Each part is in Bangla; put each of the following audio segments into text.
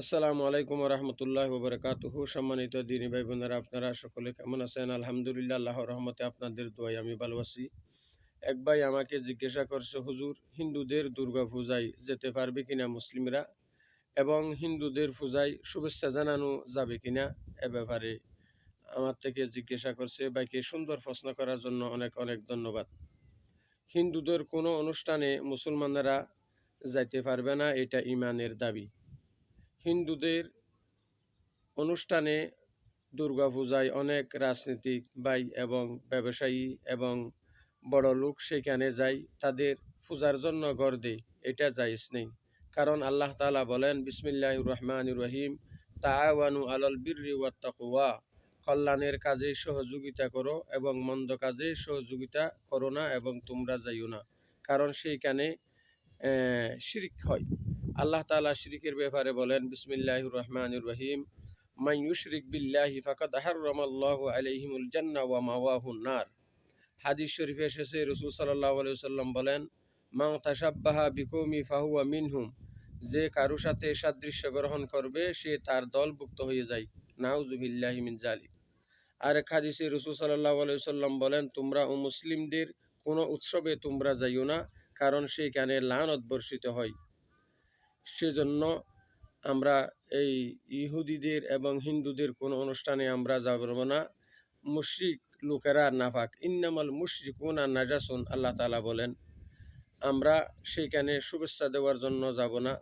আসসালামু আলাইকুম রহমতুল্লাহ ওবরাকাতুহু। সম্মানিত দিনী ভাই বোনেরা, আপনারা সকলে কেমন আছেন? আলহামদুলিল্লাহ, আল্লাহর রহমতে আপনাদের দোয়ায় আমি ভালো আছি। এক ভাই আমাকে জিজ্ঞাসা করছে, হুজুর, হিন্দুদের দুর্গা পূজায় যেতে পারবে কিনা মুসলিমরা, এবং হিন্দুদের পূজায় শুভেচ্ছা জানানো যাবে কিনা, এ ব্যাপারে আমার থেকে জিজ্ঞাসা করছে। ভাইকে সুন্দর প্রশ্ন করার জন্য অনেক অনেক ধন্যবাদ। হিন্দুদের কোনো অনুষ্ঠানে মুসলমানরা যাইতে পারবে না, এটা ইমানের দাবি। হিন্দুদের অনুষ্ঠানে দুর্গাপূজায় অনেক রাজনীতিক ভাই এবং ব্যবসায়ী এবং বড় লোক সেখানে যায়, তাদের পূজার জন্য গড় দেয়। এটা জায়েজ নেই। কারণ আল্লাহ তাআলা বলেন, বিসমিল্লাহির রহমানির রহিম, তাআওয়ানু আলাল বিররি ওয়াত তাকওয়া, কল্যাণের কাজে সহযোগিতা করো এবং মন্দ কাজে সহযোগিতা করো না, এবং তোমরা যাইও না, কারণ সেইখানে শিরক হয়। আল্লাহ তাআলা শিরকের ব্যাপারে বলেন, বিসমিল্লাহির রহমানির রহিম, মান ইউশরিক বিল্লাহি ফাকাদ হাররামাল্লাহু আলাইহিমুল জান্নাহ ওয়া মাওয়াহুন নার। হাদিস শরীফে এসেছে, রাসূল সাল্লাল্লাহু আলাইহি ওয়াসাল্লাম বলেন, মান তাশাব্বাহা বিকৌমি ফাহুয়া মিনহুম, যে কারো সাথে সাদৃশ্য গ্রহণ করবে সে তার দলভুক্ত হয়ে যায়। নাউযুবিল্লাহি মিন যালিক। আরেক হাদিসে রাসূল সাল্লাল্লাহু আলাইহি ওয়াসাল্লাম বলেন, তোমরা ও মুসলিমদের কোনো উৎসবে তোমরা যাইও না, কারণ সেখানে লানত বর্ষিত হয়। সেজন্য আমরা এই ইহুদিদের এবং হিন্দুদের কোনো অনুষ্ঠানে আমরা যাব না। মুশরিক লোকেরা নাফাক, ইন্নামাল মুশরিকুনা নাজাসুন, আল্লাহ তাআলা বলেন। আমরা সেখানে শুভেচ্ছা দেওয়ার জন্য যাব না।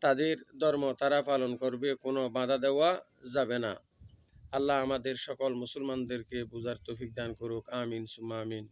তাদের ধর্ম তারা পালন করবে, কোনো বাধা দেওয়া যাবে না। আল্লাহ আমাদের সকল মুসলমানদেরকে বুঝার তৌফিক দান করুক। আমিন সুম্মা আমিন।